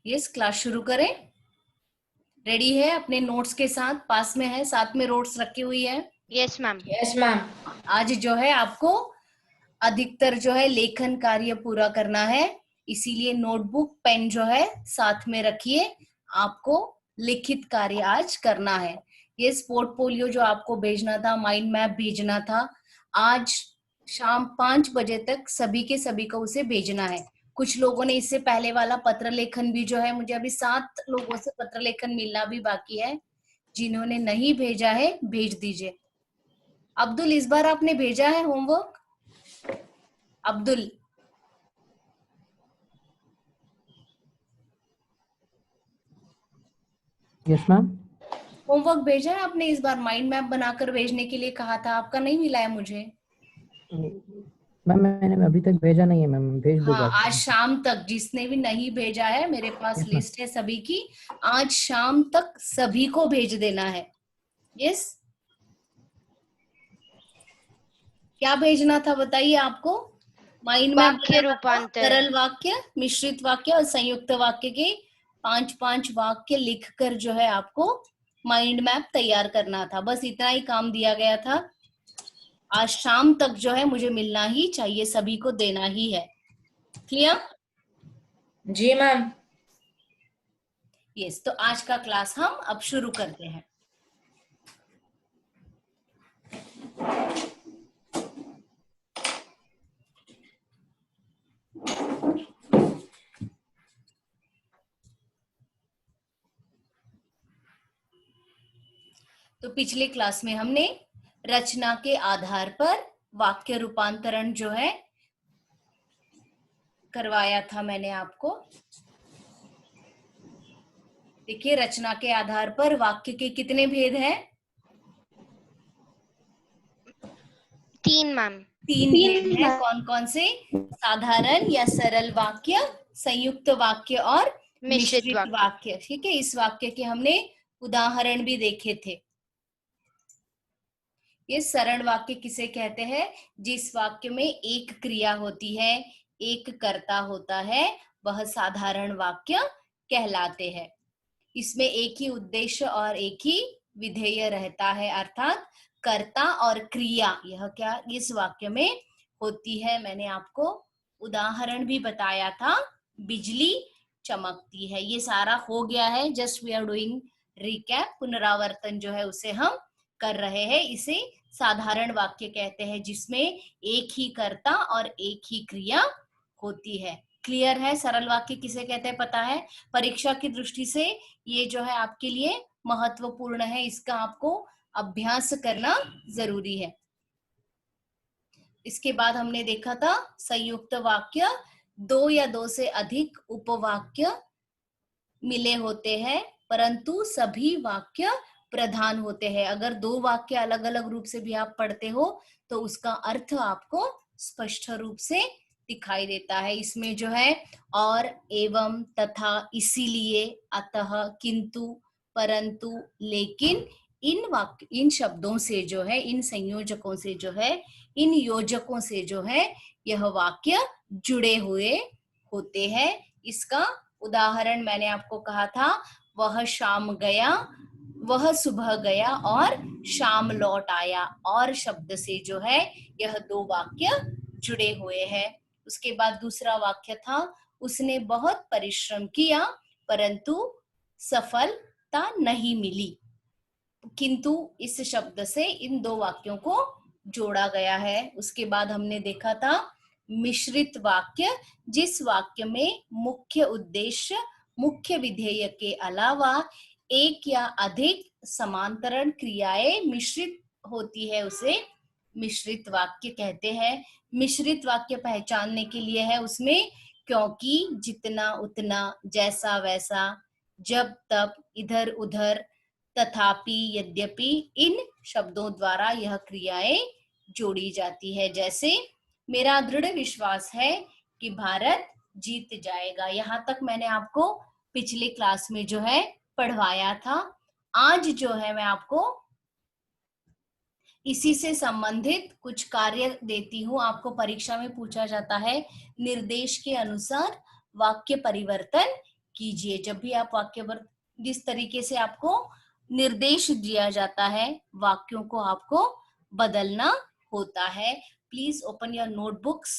Yes, class शुरू करें। Ready है? अपने नोट्स के साथ पास में है, साथ में नोट्स रखी हुई है? Yes ma'am. Yes ma'am. आज जो है आपको अधिकतर जो है लेखन कार्य पूरा करना है, इसीलिए नोटबुक पेन जो है साथ में रखिए। आपको लिखित कार्य आज करना है। ये पोर्टफोलियो जो आपको भेजना था, माइंड मैप भेजना था, आज शाम 5 बजे तक सभी के सभी को उसे भेजना है। कुछ लोगों ने इससे पहले वाला पत्र लेखन भी जो है, मुझे अभी 7 लोगों से पत्र लेखन मिलना भी बाकी है। जिन्होंने नहीं भेजा है भेज दीजिए। अब्दुल, इस बार आपने भेजा है homework? Abdul, yes ma'am. Homework भेजा है आपने इस बार? माइंड मैप बनाकर भेजने के लिए कहा था, आपका नहीं मिला है मुझे। मैम मैंने अभी तक भेजा नहीं है मैम, भेज दूंगा। हाँ, आज शाम तक जिसने भी नहीं भेजा है, मेरे पास Yes, लिस्ट है सभी की, आज शाम तक सभी को भेज देना है। यस, क्या भेजना था बताइए आपको? माइंड मैप वाक्य बनाना था, रूपांतरण। सरल वाक्य, मिश्रित वाक्य और संयुक्त वाक्य के 5-5 वाक्य लिखकर जो है आपको माइंड मैप तैयार करना था। बस इतना ही काम दिया गया था। आज शाम तक जो है मुझे मिलना ही चाहिए, सभी को देना ही है। क्लियर? जी मैम। यस, तो आज का क्लास हम अब शुरू करते हैं। तो पिछले क्लास में हमने रचना के आधार पर वाक्य रूपांतरण जो है करवाया था मैंने आपको। देखिए, रचना के आधार पर वाक्य के कितने भेद हैं? 3 मैम। 3 भेद हैं। कौन कौन से? साधारण या सरल वाक्य, संयुक्त वाक्य और मिश्रित वाक्य। वाक्य। ठीक है, इस वाक्य के हमने उदाहरण भी देखे थे। ये सरल वाक्य किसे कहते हैं? जिस वाक्य में एक क्रिया होती है, एक कर्ता होता है, वह साधारण वाक्य कहलाते हैं। इसमें एक ही उद्देश्य और एक ही विधेय रहता है, अर्थात कर्ता और क्रिया, यह क्या इस वाक्य में होती है। मैंने आपको उदाहरण भी बताया था, बिजली चमकती है। ये सारा हो गया है, just we are doing recap, पुनरावर्तन जो है उसे हम कर रहे हैं। इसे साधारण वाक्य कहते हैं, जिसमें एक ही कर्ता और एक ही क्रिया होती है। क्लियर है? सरल वाक्य किसे कहते हैं पता है? परीक्षा की दृष्टि से ये जो है आपके लिए महत्वपूर्ण है, इसका आपको अभ्यास करना जरूरी है। इसके बाद हमने देखा था संयुक्त वाक्य, 2 या 2 से अधिक उपवाक्य मिले होते हैं, परंतु सभी वाक्य प्रधान होते हैं। अगर 2 वाक्य अलग अलग रूप से भी आप पढ़ते हो तो उसका अर्थ आपको स्पष्ट रूप से दिखाई देता है। इसमें जो है और, एवं, तथा, इसीलिए, अतः, किंतु, परंतु, लेकिन, इन शब्दों से जो है, इन संयोजकों से जो है, इन योजकों से जो है यह वाक्य जुड़े हुए होते हैं। इसका उदाहरण मैंने आपको कहा था, वह शाम गया, वह सुबह गया और शाम लौट आया। और शब्द से जो है यह 2 वाक्य जुड़े हुए हैं। उसके बाद दूसरा वाक्य था, उसने बहुत परिश्रम किया परंतु सफलता नहीं मिली। किंतु इस शब्द से इन 2 वाक्यों को जोड़ा गया है। उसके बाद हमने देखा था मिश्रित वाक्य, जिस वाक्य में मुख्य उद्देश्य, मुख्य विधेय के अलावा एक या अधिक समांतरण क्रियाएं मिश्रित होती है, उसे मिश्रित वाक्य कहते हैं। मिश्रित वाक्य पहचानने के लिए है उसमें क्योंकि, जितना उतना, जैसा वैसा, जब तब, इधर उधर, तथापि, यद्यपि, इन शब्दों द्वारा यह क्रियाएं जोड़ी जाती है। जैसे, मेरा दृढ़ विश्वास है कि भारत जीत जाएगा। यहाँ तक मैंने आपको पिछले क्लास में जो है पढ़वाया था। आज जो है मैं आपको इसी से संबंधित कुछ कार्य देती हूँ। आपको परीक्षा में पूछा जाता है, निर्देश के अनुसार वाक्य परिवर्तन कीजिए। जब भी आप जिस तरीके से आपको निर्देश दिया जाता है, वाक्यों को आपको बदलना होता है। Please open your notebooks.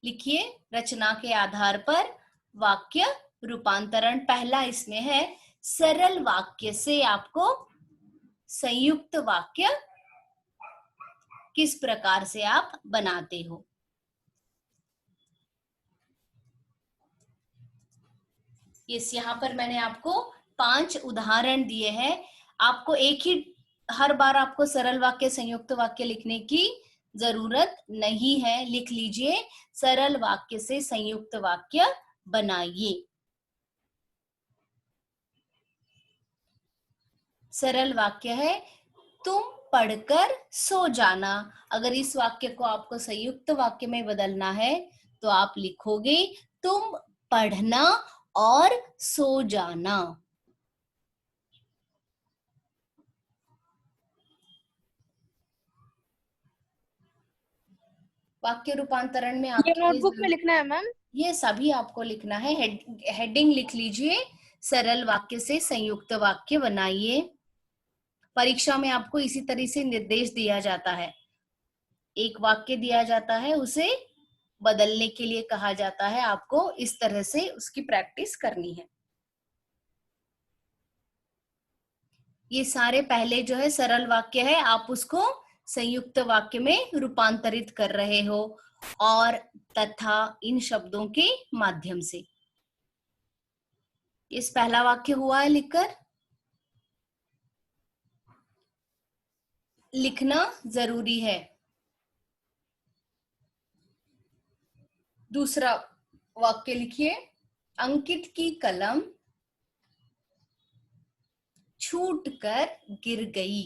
लिखिए रचना के आधार पर वाक्य रूपांतरण। पहला इसमें है सरल वाक्य से आपको संयुक्त वाक्य किस प्रकार से आप बनाते हो। यहाँ पर मैंने आपको 5 उदाहरण दिए हैं। आपको हर बार आपको सरल वाक्य संयुक्त वाक्य लिखने की जरूरत नहीं है। लिख लीजिए सरल वाक्य से संयुक्त वाक्य बनाइए। सरल वाक्य है तुम पढ़कर सो जाना। अगर इस वाक्य को आपको संयुक्त वाक्य में बदलना है तो आप लिखोगे तुम पढ़ना और सो जाना। वाक्य रूपांतरण में ये नोटबुक में लिखना है मैम? ये सभी आपको लिखना है। हेडिंग लिख लीजिए सरल वाक्य से संयुक्त वाक्य बनाइए। परीक्षा में आपको इसी तरह से निर्देश दिया जाता है। एक वाक्य दिया जाता है, उसे बदलने के लिए कहा जाता है। आपको इस तरह से उसकी प्रैक्टिस करनी है। ये सारे पहले जो है सरल वाक्य है, आप उसको संयुक्त वाक्य में रूपांतरित कर रहे हो और तथा इन शब्दों के माध्यम से। इस पहला वाक्य हुआ है लिखकर। लिखना जरूरी है। दूसरा वाक्य लिखिए अंकित की कलम छूटकर गिर गई।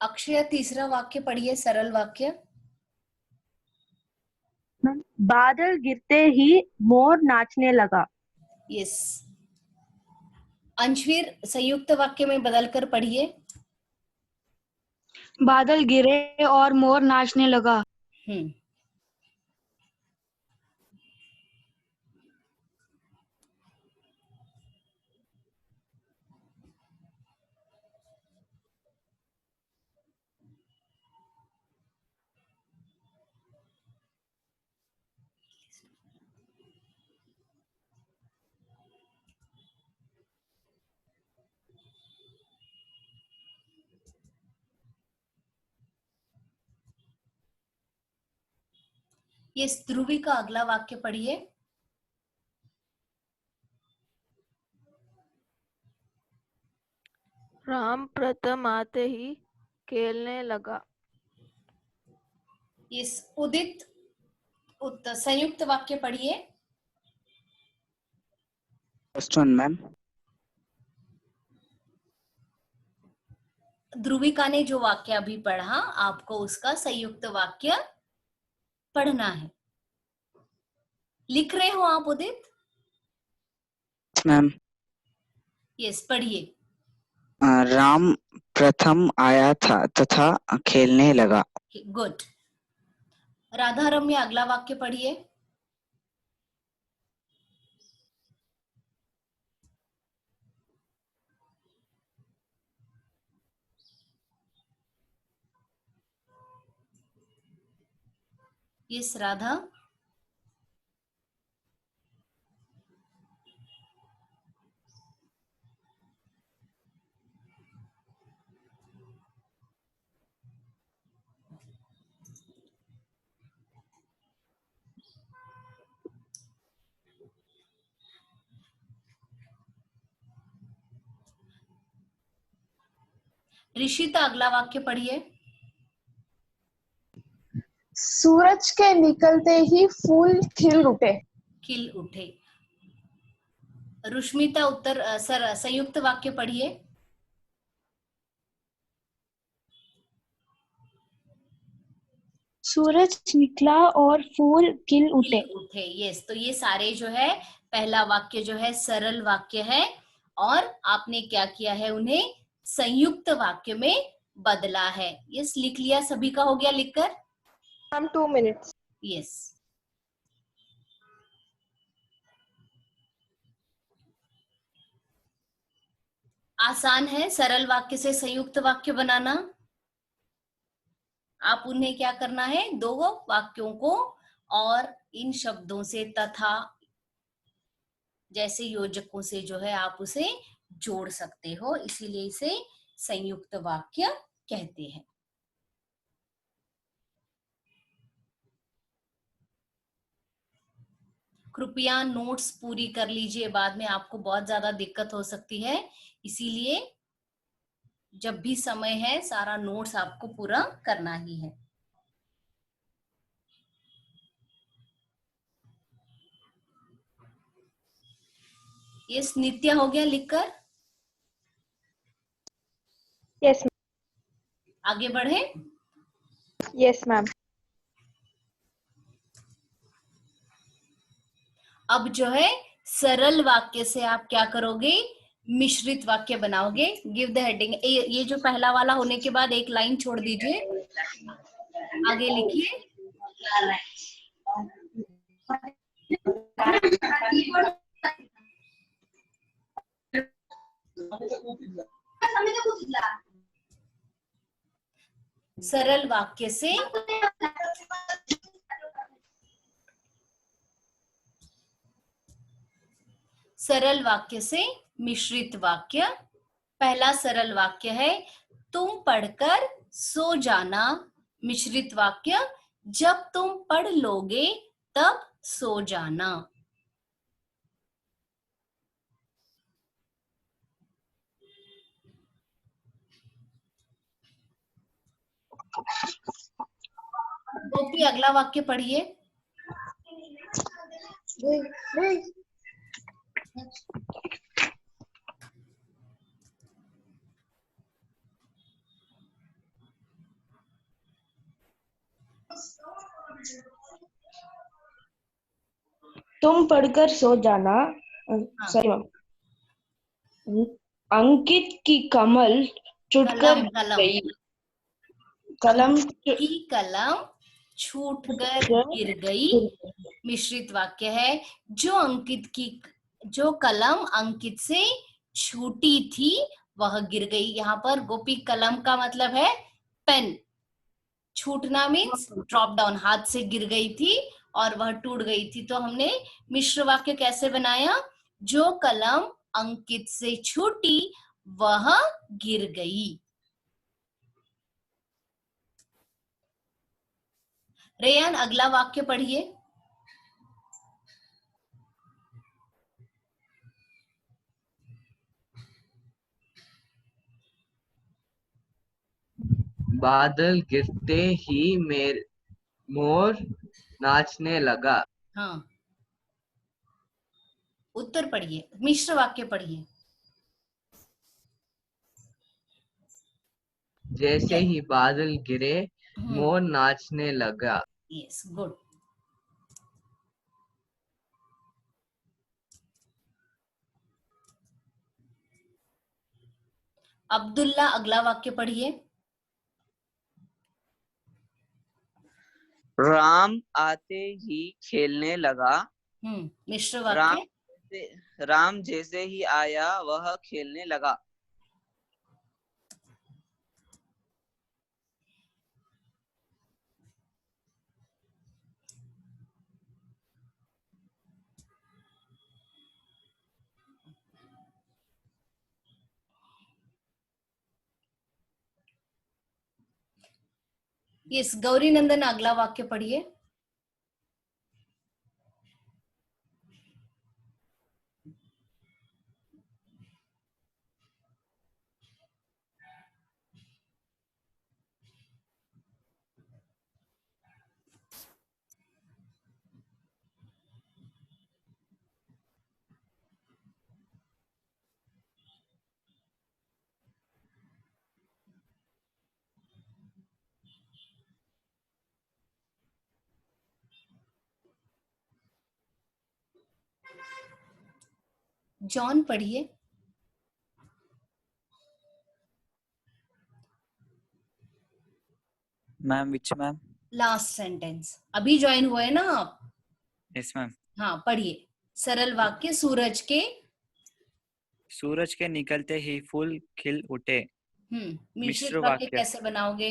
अक्षय तीसरा वाक्य पढ़िए, सरल वाक्य। बादल गिरते ही मोर नाचने लगा। यस। अंशवीर संयुक्त वाक्य में बदलकर पढ़िए। बादल गिरे और मोर नाचने लगा। ये ध्रुवी का अगला वाक्य पढ़िए। राम प्रथम आते ही खेलने लगा। इस उदित संयुक्त वाक्य पढ़िए। First one ma'am. ध्रुविका ने जो वाक्य अभी पढ़ा, आपको उसका संयुक्त वाक्य पढ़ना है। लिख रहे हो आप उदित? मैम। यस, पढ़िए। राम प्रथम आया था तथा खेलने लगा। गुड। राधा रम्या अगला वाक्य पढ़िए। यस राधा। ऋषिता अगला वाक्य पढ़िए। सूरज के निकलते ही फूल खिल उठे। खिल उठे। रुष्मिता संयुक्त वाक्य पढ़िए। सूरज निकला और फूल खिल उठे। उठे, यस। तो ये सारे जो है पहला वाक्य जो है सरल वाक्य है और आपने क्या किया है, उन्हें संयुक्त वाक्य में बदला है। यस, लिख लिया, सभी का हो गया लिखकर? हम 2 minutes। यस। आसान है सरल वाक्य से संयुक्त वाक्य बनाना। आप उन्हें क्या करना है, दो वाक्यों को और इन शब्दों से तथा जैसे योजकों से जो है आप उसे जोड़ सकते हो, इसीलिए इसे संयुक्त वाक्य कहते हैं। कृपया नोट्स पूरी कर लीजिए, बाद में आपको बहुत ज्यादा दिक्कत हो सकती है, इसीलिए जब भी समय है सारा नोट्स आपको पूरा करना ही है। ये नित्य हो गया लिखकर? यस आगे बढ़े। Yes ma'am. अब जो है सरल वाक्य से आप क्या करोगे, मिश्रित वाक्य बनाओगे। Give the heading. ये जो पहला वाला होने के बाद एक लाइन छोड़ दीजिए, आगे लिखिए। सरल वाक्य से सरल वाक्य से मिश्रित वाक्य। पहला सरल वाक्य है, तुम पढ़कर सो जाना। मिश्रित वाक्य, जब तुम पढ़ लोगे तब सो जाना। गोपी अगला वाक्य पढ़िए। तुम पढ़कर सो जाना। Sorry ma'am. अंकित की कमल छूटकर गई। कलम की कलम छूटकर गिर गई। मिश्रित वाक्य है, जो कलम अंकित से छूटी थी वह गिर गई। यहाँ पर गोपी कलम का मतलब है पेन। छूटना मीन्स ड्रॉप डाउन, हाथ से गिर गई थी और वह टूट गई थी। तो हमने मिश्र वाक्य कैसे बनाया, जो कलम अंकित से छूटी वह गिर गई। रेयान अगला वाक्य पढ़िए। बादल गिरते ही मोर नाचने लगा। हाँ, उत्तर पढ़िए, मिश्र वाक्य पढ़िए। जैसे ही बादल गिरे मोर नाचने लगा। Yes, good. अब्दुल्ला अगला वाक्य पढ़िए। राम आते ही खेलने लगा। मिश्र वाक्य। राम जैसे ही आया वह खेलने लगा। यस, गौरी नंदन अगला वाक्य पढ़िए। जॉन पढ़िए। Ma'am which ma'am? Last sentence, अभी ज्वाइन हुए ना आप? Yes ma'am. हाँ पढ़िए। सरल वाक्य, सूरज के निकलते ही फूल खिल उठे। मिश्रित वाक्य कैसे बनाओगे?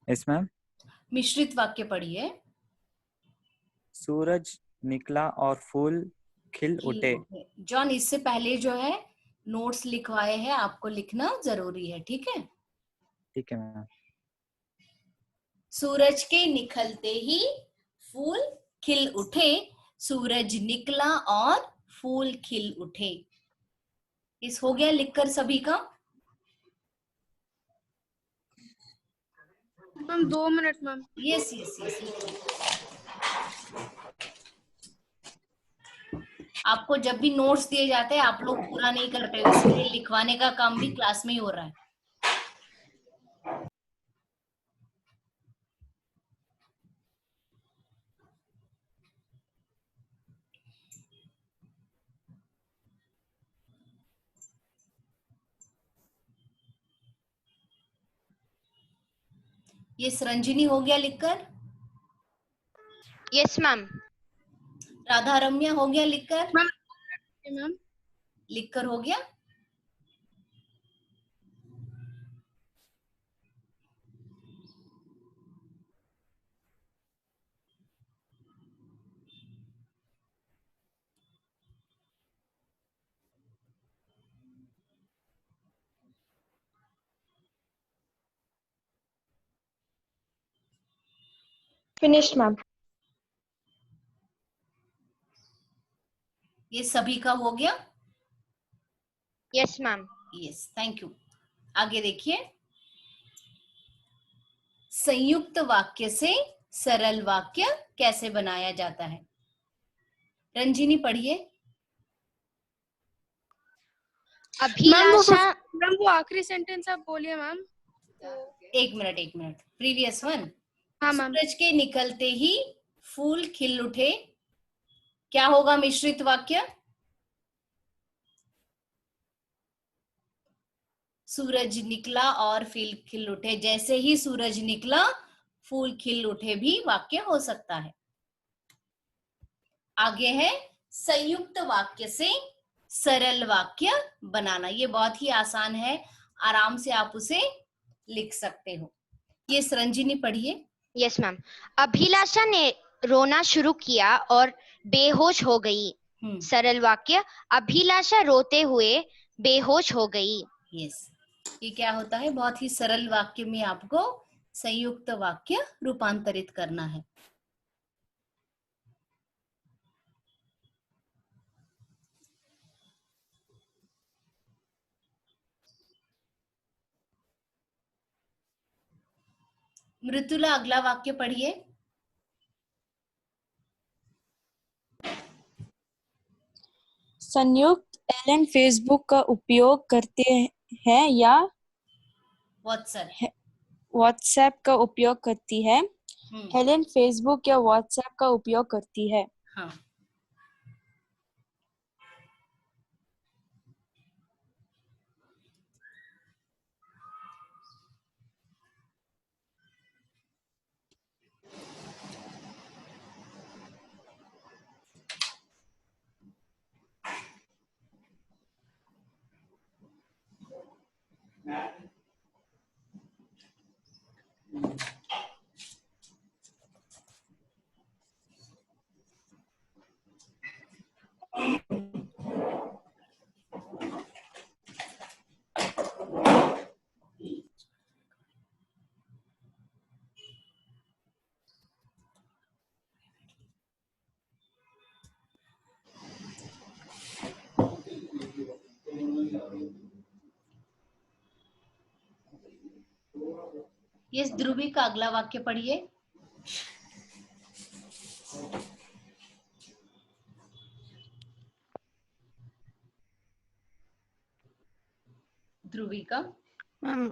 Yes ma'am. मिश्रित वाक्य पढ़िए। सूरज निकला और फूल खिल उठे। जॉन, इससे पहले जो है नोट्स लिखवाए हैं, आपको लिखना जरूरी है, ठीक है? ठीक है मैम। सूरज के निकलते ही फूल खिल उठे, सूरज निकला और फूल खिल उठे। इस हो गया लिखकर सभी का? Ma'am 2 minute ma'am. Yes yes yes. आपको जब भी नोट्स दिए जाते हैं आप लोग पूरा नहीं करते, इसलिए लिखवाने का काम भी क्लास में ही हो रहा है। ये सरंजिनी हो गया लिखकर? Yes ma'am. राधा रम्या हो गया लिखकर? मैम लिखकर हो गया? Finished ma'am. ये सभी का हो गया? Yes ma'am. Yes, thank you. आगे देखिए, संयुक्त वाक्य से सरल वाक्य कैसे बनाया जाता है? रंजिनी पढ़िए। अभिलाषा। मैम वो आखिरी सेंटेंस आप बोलिए मैम। एक मिनट, प्रीवियस वन। हाँ मैम। सूरज के निकलते ही फूल खिल उठे, क्या होगा मिश्रित वाक्य? सूरज निकला और फूल खिल उठे, जैसे ही सूरज निकला फूल खिल उठे भी वाक्य हो सकता है। आगे है संयुक्त वाक्य से सरल वाक्य बनाना। ये बहुत ही आसान है, आराम से आप उसे लिख सकते हो। ये सरंजिनी पढ़िए। Yes ma'am. अभिलाषा ने रोना शुरू किया और बेहोश हो गई। सरल वाक्य, अभिलाषा रोते हुए बेहोश हो गई। यस, ये क्या होता है? बहुत ही सरल वाक्य में आपको संयुक्त वाक्य रूपांतरित करना है। मृदुला अगला वाक्य पढ़िए। संयुक्त एलन फेसबुक का उपयोग करते हैं या व्हाट्सएप का उपयोग करती है? हेलेन फेसबुक या व्हाट्सएप का उपयोग करती है। हाँ। ये ध्रुवी का अगला वाक्य पढ़िए। ध्रुवी का। Ma'am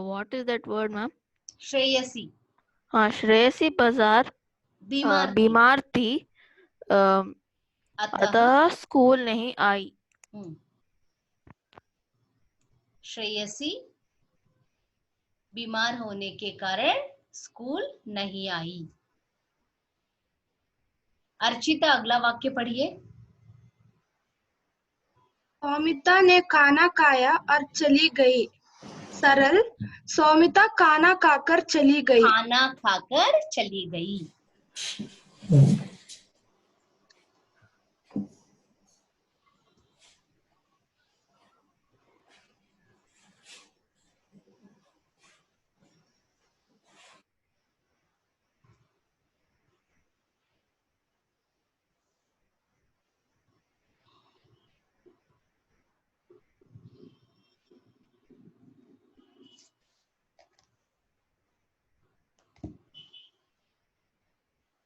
what is that word ma'am? Shreyasi. हाँ, श्रेयसी बाजार बीमार थी। अतः स्कूल नहीं आई। श्रेयसी बीमार होने के कारण स्कूल नहीं आई। अर्चिता अगला वाक्य पढ़िए। सौमिता ने खाना खाया और चली गई। सरल, सौमिता खाना खाकर चली गई। खाना खाकर चली गई।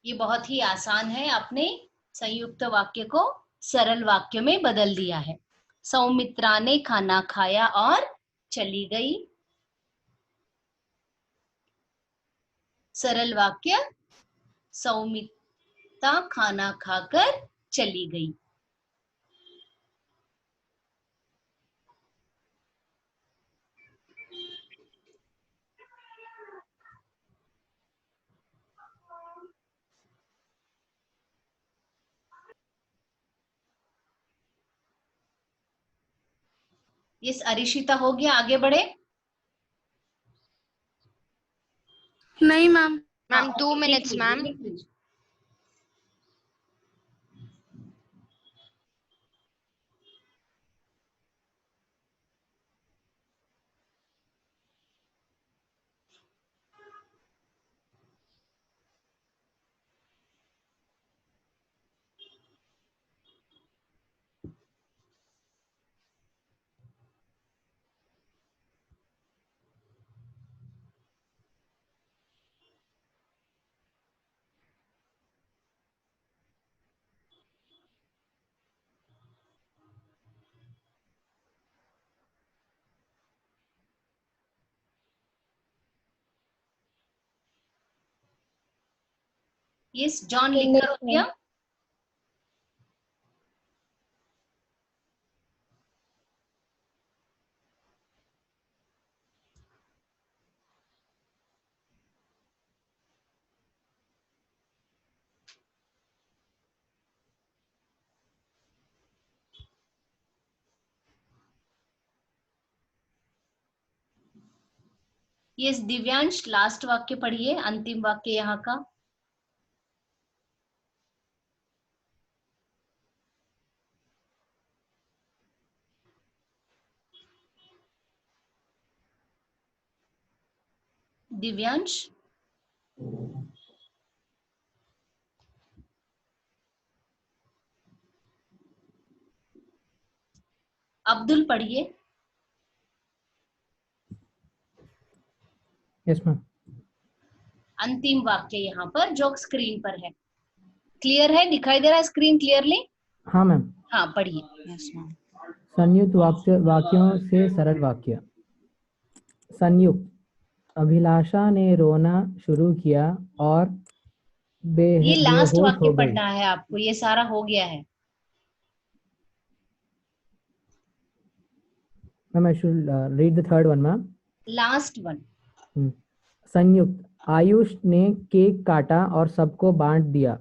ये बहुत ही आसान है, आपने संयुक्त वाक्य को सरल वाक्य में बदल दिया है। सौमित्रा ने खाना खाया और चली गई। सरल वाक्य, सौमित्रा खाना खाकर चली गई। ये अरिशिता हो गया, आगे बढ़े। नहीं ma'am. Ma'am 2 minutes ma'am. Yes, John लिखकर हो गया। यस, दिव्यांश लास्ट वाक्य पढ़िए, अंतिम वाक्य यहाँ का। दिव्यांश, अब्दुल पढ़िए। Yes ma'am. अंतिम वाक्य यहाँ पर जो स्क्रीन पर है, क्लियर है, दिखाई दे रहा है स्क्रीन क्लियरली? हाँ मैम। हाँ पढ़िए। Yes ma'am. संयुक्त वाक्यों से सरल वाक्य। संयुक्त, अभिलाषा ने रोना शुरू किया और ये लास्ट बेहोश वाक्य हो गई। पढ़ना है आपको, ये सारा हो गया है। Ma'am I should read the third one ma'am. Last one. संयुक्त, आयुष ने केक काटा और सबको बांट दिया।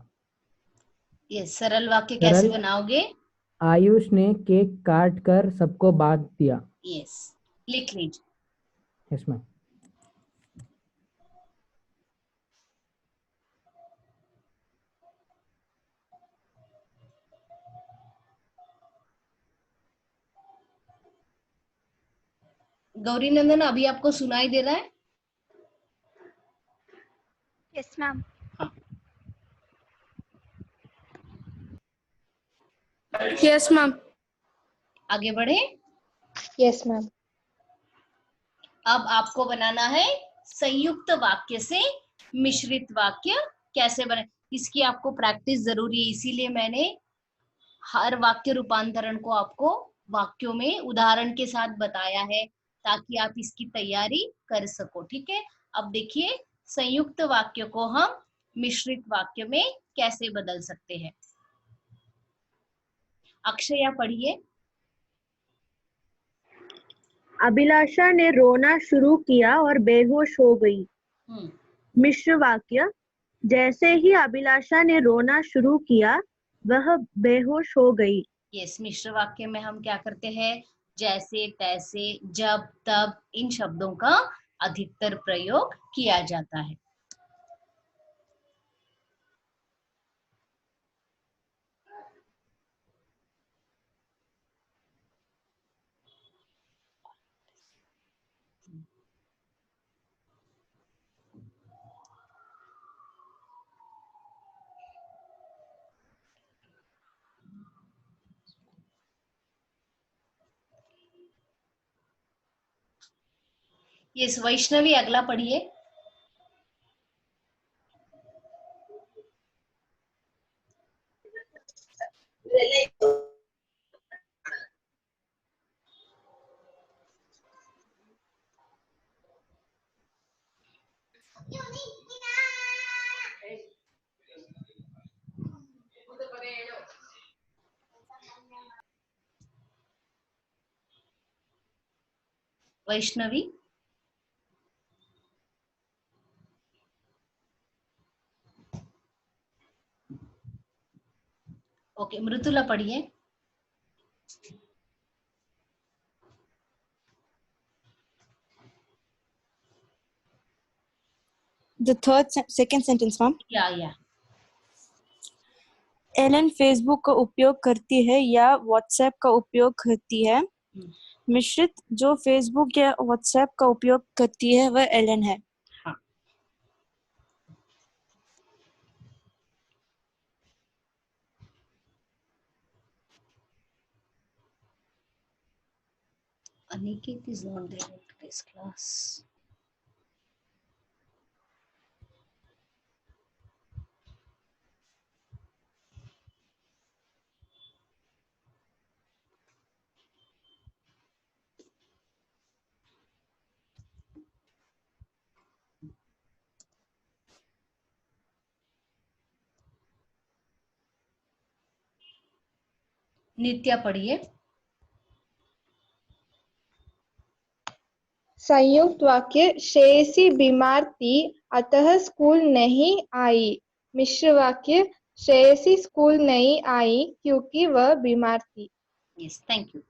ये सरल वाक्य कैसे बनाओगे? आयुष ने केक काट कर सबको बांट दिया। यस, लिख लीजिए। Yes ma'am. गौरी नंदन, अभी आपको सुनाई दे रहा है? Yes ma'am. Yes ma'am. आगे बढ़े। Yes ma'am. अब आपको बनाना है संयुक्त वाक्य से मिश्रित वाक्य कैसे बने, इसकी आपको प्रैक्टिस जरूरी है। इसीलिए मैंने हर वाक्य रूपांतरण को आपको वाक्यों में उदाहरण के साथ बताया है, ताकि आप इसकी तैयारी कर सको। ठीक है, अब देखिए संयुक्त वाक्य को हम मिश्रित वाक्य में कैसे बदल सकते हैं। अक्षया पढ़िए। अभिलाषा ने रोना शुरू किया और बेहोश हो गई। मिश्र वाक्य, जैसे ही अभिलाषा ने रोना शुरू किया वह बेहोश हो गई। यस, मिश्र वाक्य में हम क्या करते हैं, जैसे, तैसे, जब, तब, इन शब्दों का अधिकतर प्रयोग किया जाता है। यस, वैष्णवी अगला पढ़िए। वैष्णवी, ओके, मृदुला पढ़िए। The second sentence, ma'am. या एलन फेसबुक का उपयोग करती है या व्हाट्सएप का उपयोग करती है। मिश्रित, जो फेसबुक या व्हाट्सएप का उपयोग करती है वह एलन है। हाँ। Aniket is not there in today's class. नित्या पढ़िए। संयुक्त वाक्य, श्रेयसी बीमार थी अतः स्कूल नहीं आई। मिश्र वाक्य, श्रेयसी स्कूल नहीं आई क्योंकि वह बीमार थी। Yes, thank you.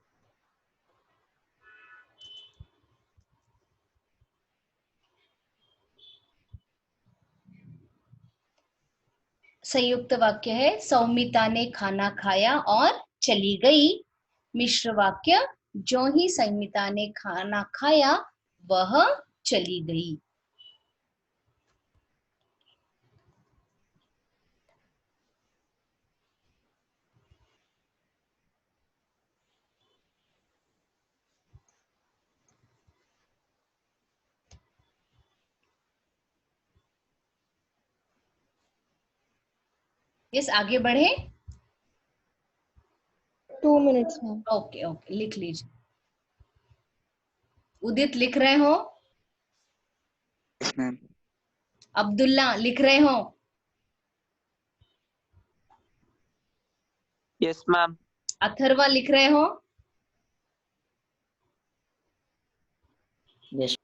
संयुक्त वाक्य है, सौमिता ने खाना खाया और चली गई। मिश्र वाक्य, जो ही संमिता ने खाना खाया वह चली गई। यस, आगे बढ़े। 2 minutes मैम। ओके ओके, लिख लीजिए। उदित लिख रहे हो? Yes ma'am. अब्दुल्ला लिख रहे हो? Yes ma'am. अथर्वा लिख रहे हो? यस।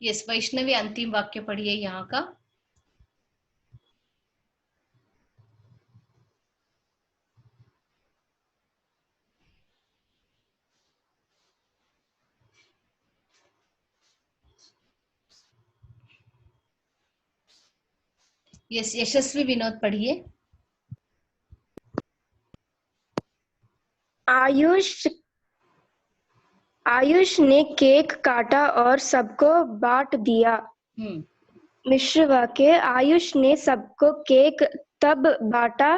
यस, वैष्णवी अंतिम वाक्य पढ़िए यहाँ का। यस, यशस्वी विनोद पढ़िए। आयुष ने केक काटा और सबको बांट दिया। मिश्र वाक्य, आयुष ने सबको केक तब बांटा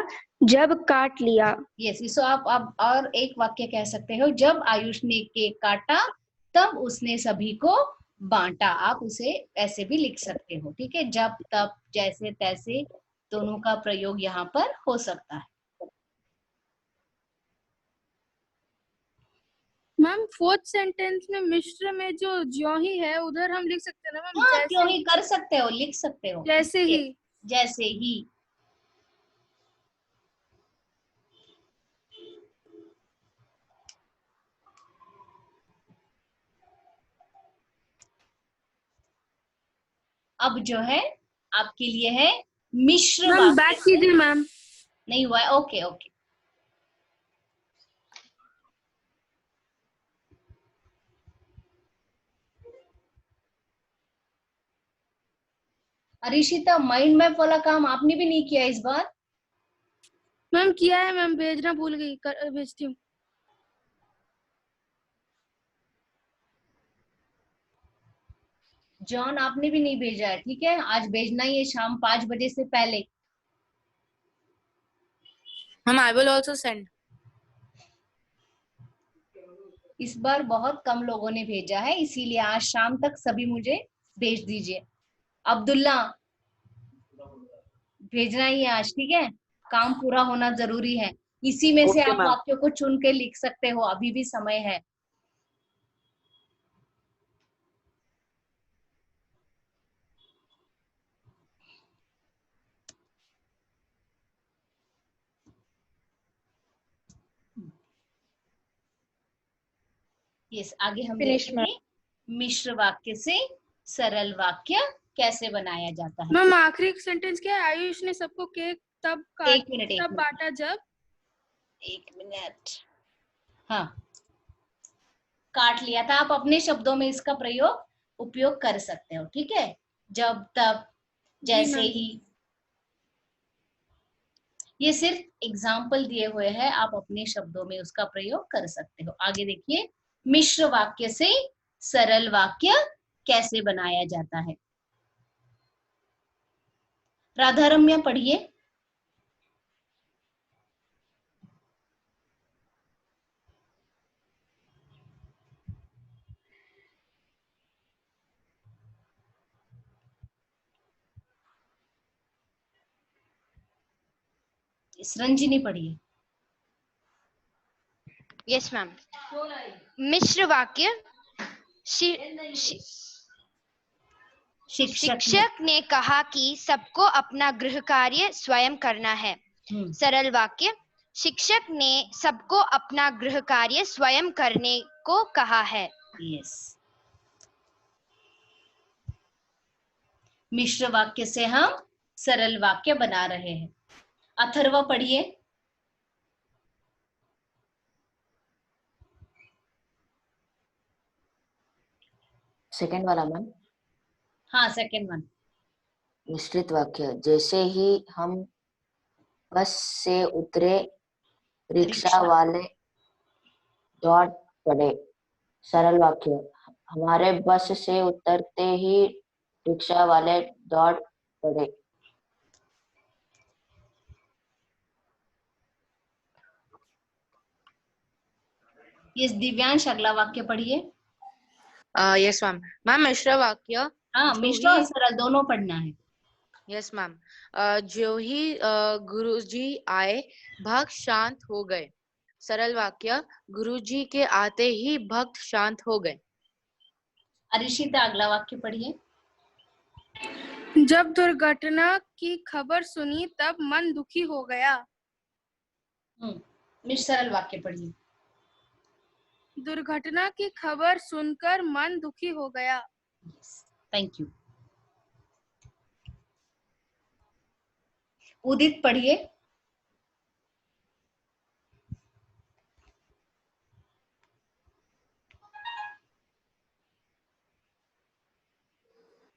जब काट लिया। यस, सो आप और एक वाक्य कह सकते हो, जब आयुष ने केक काटा तब उसने सभी को बांटा। आप उसे ऐसे भी लिख सकते हो, ठीक है। जब तब जैसे तैसे दोनों का प्रयोग यहाँ पर हो सकता है। मैम फोर्थ सेंटेंस में मिश्र में जो ज्यों ही है उधर हम लिख सकते हैं ना मैम? हाँ, जैसे क्यों ही कर सकते हो, लिख सकते हो, जैसे ही। जैसे ही। अब जो है आपके लिए है मिश्र मैम वाक्य। बैक कीजिए मैम। नहीं हुआ है, ओके ओके। अरिशिता, माइंड मैप वाला काम आपने भी नहीं किया इस बार? मैम किया है मैम, भेजना भूल गई, भेजती हूँ। जॉन, आपने भी नहीं भेजा है, ठीक है। आज भेजना ही है शाम 5 बजे से पहले। Ma'am I will also send. इस बार बहुत कम लोगों ने भेजा है, इसीलिए आज शाम तक सभी मुझे भेज दीजिए। अब्दुल्ला, भेजना ही है आज, ठीक है। काम पूरा होना जरूरी है। इसी में से ओके आप मैम। वाक्यों को चुन के लिख सकते हो, अभी भी समय है। यस, आगे हम देखेंगे मिश्र वाक्य से सरल वाक्य कैसे बनाया जाता है। मैम आखिरी सेंटेंस क्या है? आयुष ने सबको केक तब एक मिनट, एक तब मिनट, बांटा जब। एक मिनट। हाँ, काट लिया था। आप अपने शब्दों में इसका उपयोग कर सकते हो, ठीक है। जब तब जैसे ही, ये सिर्फ एग्जाम्पल दिए हुए हैं, आप अपने शब्दों में उसका प्रयोग कर सकते हो। आगे देखिए, मिश्र वाक्य से सरल वाक्य कैसे बनाया जाता है। राधा रम्या, पढ़िए। रंजिनी, पढ़िए। Yes ma'am. मिश्र वाक्य। शिक्षक ने कहा कि सबको अपना गृह कार्य स्वयं करना है। सरल वाक्य। शिक्षक ने सबको अपना गृह कार्य स्वयं करने को कहा है। यस। मिश्र वाक्य से हम सरल वाक्य बना रहे हैं। अथर्व, पढ़िए। सेकंड वाला मैम। हाँ, सेकंड वन। मिश्रित वाक्य। जैसे ही हम बस से उतरे रिक्शा वाले दौड़ पड़े। सरल वाक्य। हमारे बस से उतरते ही रिक्शा वाले दौड़ पड़े। यस, दिव्यांश, अगला वाक्य पढ़िए। Yes ma'am. मैम मिश्र वाक्य। हाँ, मिश्र और सरल दोनों पढ़ना है। Yes ma'am. जो ही गुरुजी आए भक्त शांत हो गए। सरल वाक्य। गुरुजी के आते ही भक्त शांत हो गए। अरिशिता, अगला वाक्य पढ़िए। जब दुर्घटना की खबर सुनी तब मन दुखी हो गया। सरल वाक्य पढ़िए। दुर्घटना की खबर सुनकर मन दुखी हो गया। Thank you. उदित, पढ़िए।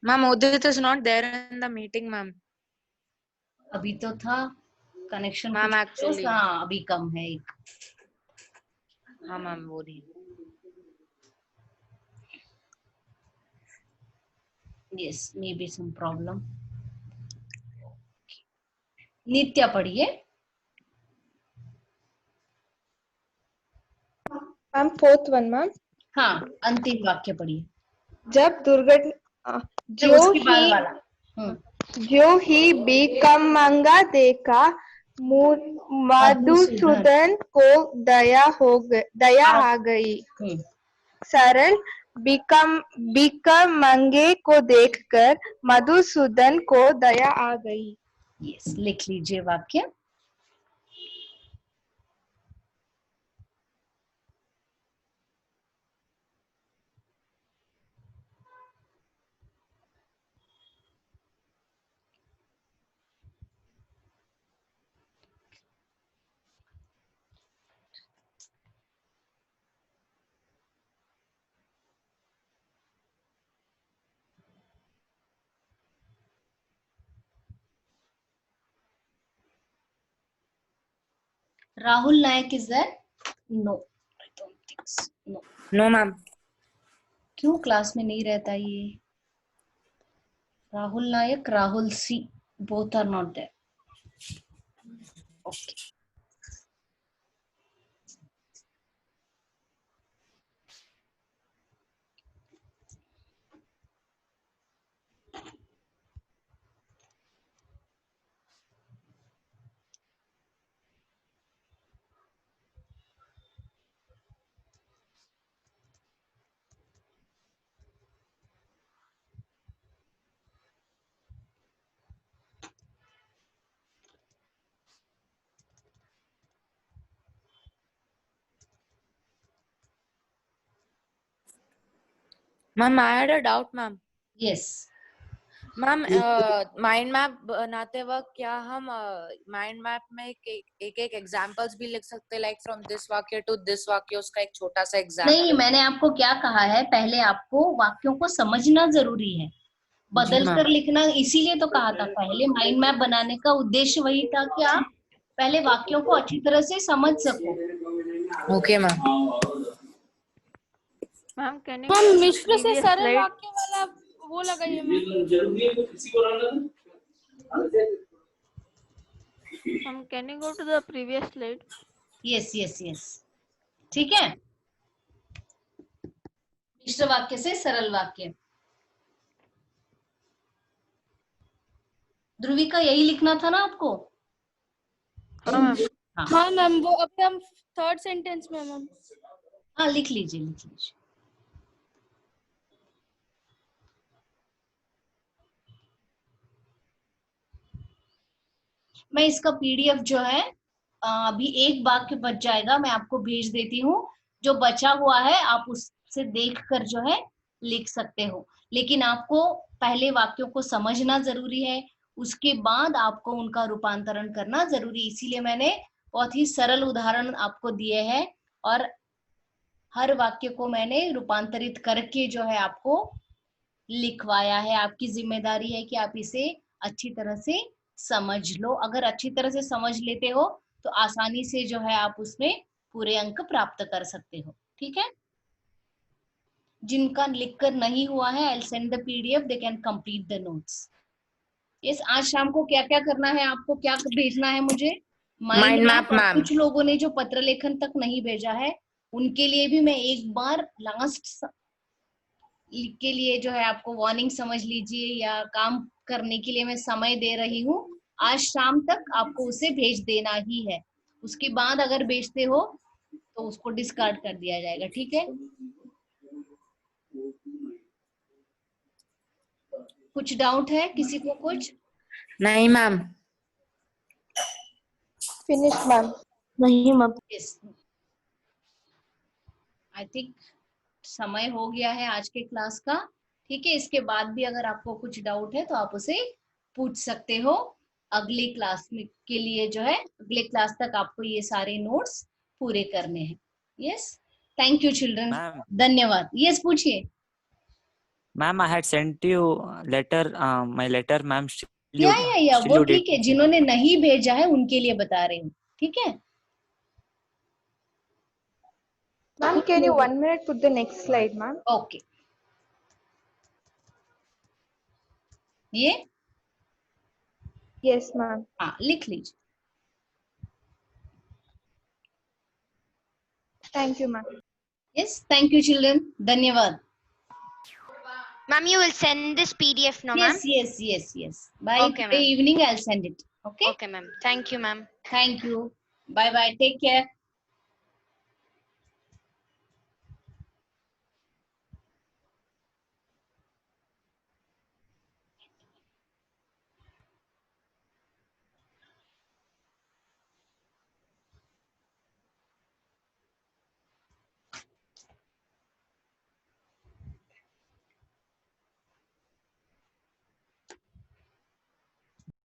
Ma'am Udit is not there in the meeting ma'am. अभी तो था कनेक्शन मैम एक्चुअली। हाँ, अभी कम है एक। हाँ मैम, वो नहीं। Yes, maybe some problem. Nitya, पढ़िए। Ma'am fourth one ma'am. हाँ, अंतिम वाक्य पढ़िए। जब दुर्घटना उसके बाद वाला। जो ही भिकमंगा देखा मधुसूदन को दया आ गई। सरल भिकमंगे को देखकर मधुसूदन को दया आ गई। यस, लिख लीजिए वाक्य। Rahul Nayak is there? No, I don't think so. No. No, ma'am. क्यों क्लास में नहीं रहता ये? Rahul Nayak, Rahul C, both are not there. Okay. Ma'am, I had a doubt, ma'am. Yes. Ma'am mind map बनाते वक्त क्या हम mind map में एक एग्जांपल्स भी लिख सकते, लाइक फ्रॉम दिस वाक्य टू दिस वाक्य, उसका एक छोटा सा एग्जांपल? नहीं, मैंने आपको क्या कहा है, पहले आपको वाक्यों को समझना जरूरी है, बदल कर लिखना इसीलिए तो कहा था। पहले माइंड मैप बनाने का उद्देश्य वही था कि आप पहले वाक्यों को अच्छी तरह से समझ सको। Okay ma'am. मैम मैम मिश्र से सरल वाक्य वाला वो लगाइए ma'am. Can you go to the previous slide? Yes yes yes, ठीक है। मिश्र वाक्य से सरल वाक्य, ध्रुवी का यही लिखना था ना आपको? हाँ मैम, वो अभी हम थर्ड सेंटेंस में मैम। हाँ, लिख लीजिए लिख लीजिए। मैं इसका पीडीएफ जो है अभी एक वाक्य बच जाएगा, मैं आपको भेज देती हूँ। जो बचा हुआ है आप उससे देखकर जो है लिख सकते हो, लेकिन आपको पहले वाक्यों को समझना जरूरी है, उसके बाद आपको उनका रूपांतरण करना जरूरी। इसीलिए मैंने बहुत ही सरल उदाहरण आपको दिए हैं और हर वाक्य को मैंने रूपांतरित करके जो है आपको लिखवाया है। आपकी जिम्मेदारी है कि आप इसे अच्छी तरह से समझ लो। अगर अच्छी तरह से समझ लेते हो तो आसानी से जो है आप उसमें पूरे अंक प्राप्त कर सकते हो, ठीक है। जिनका लिखकर नहीं हुआ है, I'll send the PDF, they can complete the notes. Yes, आज शाम को क्या क्या करना है, आपको क्या भेजना है मुझे? Mind map. कुछ लोगों ने जो पत्र लेखन तक नहीं भेजा है उनके लिए भी मैं एक बार लास्ट के लिए जो है आपको वार्निंग समझ लीजिए, या काम करने के लिए मैं समय दे रही हूँ। आज शाम तक आपको उसे भेज देना ही है, उसके बाद अगर भेजते हो तो उसको डिस्कार्ड कर दिया जाएगा, ठीक है। कुछ डाउट है किसी को? कुछ नहीं मैम। Finish ma'am. नहीं मैम। यस, आई थिंक समय हो गया है आज के क्लास का, ठीक है। इसके बाद भी अगर आपको कुछ डाउट है तो आप उसे पूछ सकते हो। अगली क्लास में के लिए जो है अगले क्लास तक आपको ये सारे नोट्स पूरे करने हैं। यस, थैंक यू चिल्ड्रन, धन्यवाद। यस, पूछिए। Ma'am, I had sent you letter, my letter, ma'am. या वो ठीक है, जिन्होंने नहीं भेजा है उनके लिए बता रही हूँ, ठीक है। Ma'am, can you 1 minute put the next slide, ma'am? Okay. ये? Yes, ma'am. हाँ, लिख लीजिए। Thank you, ma'am. Yes, thank you, children. Dhanyavad. Ma'am, you will send this PDF, no, ma'am? Yes. By Okay, today ma'am. evening, I'll send it. Okay? Okay, ma'am. Thank you, ma'am. Thank you. Bye-bye. Take care.